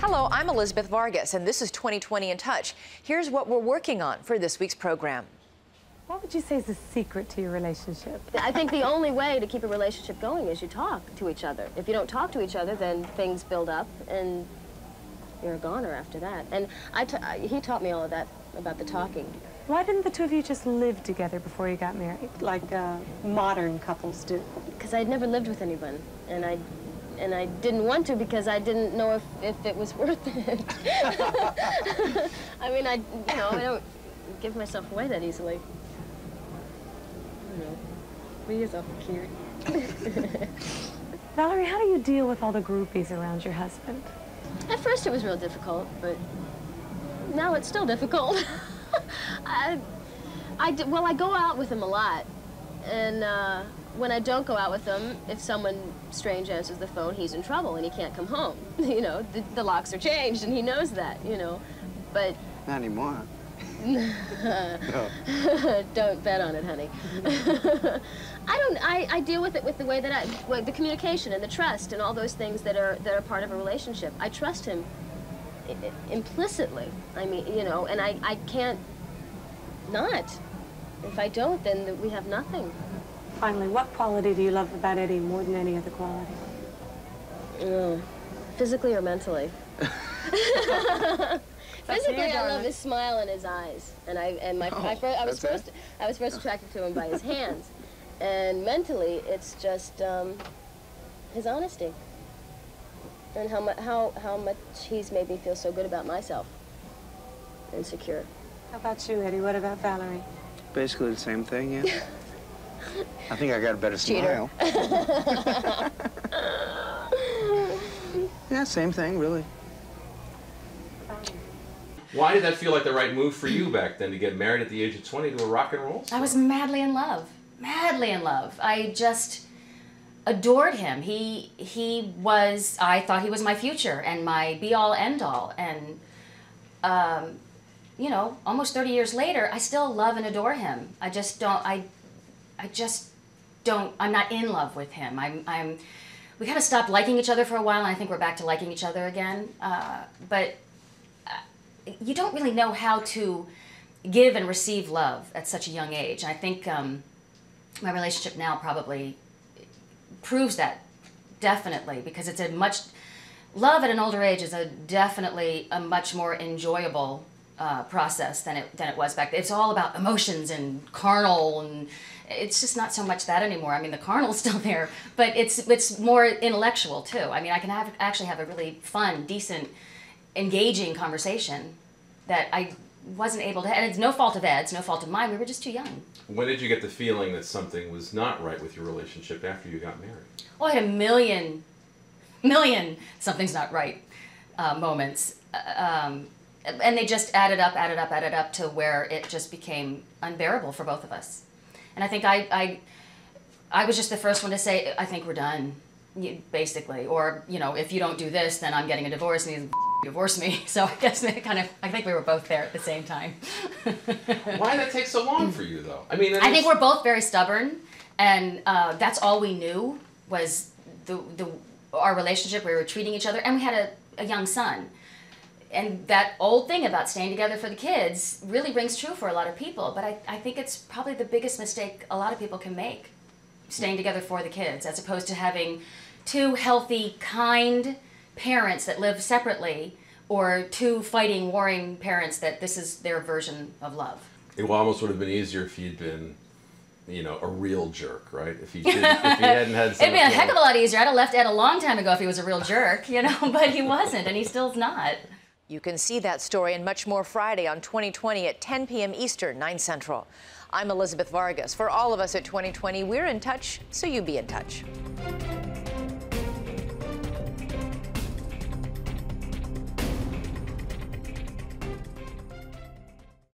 Hello, I'm Elizabeth Vargas, and this is 2020 in Touch. Here's what we're working on for this week's program. What would you say is the secret to your relationship? I think the only way to keep a relationship going is you talk to each other. If you don't talk to each other, then things build up, and you're a goner after that. And he taught me all of that about the talking. Why didn't the two of you just live together before you got married, like modern couples do? Because I'd never lived with anyone, and I didn't want to because I didn't know if it was worth it. I mean, I don't give myself away that easily. I don't know. But you're so cute. Valerie, how do you deal with all the groupies around your husband? At first it was real difficult, but now it's still difficult. Well, I go out with him a lot, and when I don't go out with him, if someone strange answers the phone, he's in trouble and he can't come home. You know, the locks are changed and he knows that, you know, but... Not anymore. No. Don't bet on it, honey. I deal with it with the way that the communication and the trust and all those things that are part of a relationship. I trust him implicitly. I mean, you know, and I can't not. If I don't, then we have nothing. Finally, what quality do you love about Eddie more than any other quality? Physically or mentally? Physically, I love his smile and his eyes, and I was first attracted to him by his hands, and mentally, it's just his honesty, and how much he's made me feel so good about myself, and secure. How about you, Eddie? What about Valerie? Basically the same thing, yeah. I think I got a better smile. Yeah, same thing, really. Why did that feel like the right move for you back then, to get married at the age of 20 to a rock and roll star? I was madly in love. Madly in love. I just adored him. I thought he was my future and my be-all, end-all. And, you know, almost 30 years later, I still love and adore him. I just don't, I'm not in love with him. We kind of stopped liking each other for a while, and I think we're back to liking each other again. But you don't really know how to give and receive love at such a young age. And I think my relationship now probably proves that, definitely, because it's love at an older age is definitely a much more enjoyable process than it was back then. It's all about emotions and carnal, and it's just not so much that anymore. I mean, the carnal's still there, but it's more intellectual too. I mean, I can actually have a really fun, decent, engaging conversation that I wasn't able to, and it's no fault of Ed's, no fault of mine, we were just too young. When did you get the feeling that something was not right with your relationship after you got married? Oh, I had a million something's not right moments. And they just added up to where it just became unbearable for both of us. And I think I was just the first one to say, I think we're done, basically. Or, you know, if you don't do this, then I'm getting a divorce and he's divorce me. So I guess I think we were both there at the same time. Why did that take so long for you, though? I mean, I think we're both very stubborn, and that's all we knew was our relationship. We were treating each other, and we had a young son. And that old thing about staying together for the kids really rings true for a lot of people, but I think it's probably the biggest mistake a lot of people can make, staying together for the kids, as opposed to having two healthy, kind parents that live separately, or two fighting, warring parents that this is their version of love. It almost would have been easier if you'd been, you know, a real jerk, right? If you hadn't had some... It'd be a heck of a lot easier. I'd have left Ed a long time ago if he was a real jerk, you know, but he wasn't, and he still's not. You can see that story and much more Friday on 2020 at 10 p.m. Eastern, 9 Central. I'm Elizabeth Vargas. For all of us at 2020, we're in touch, so you be in touch.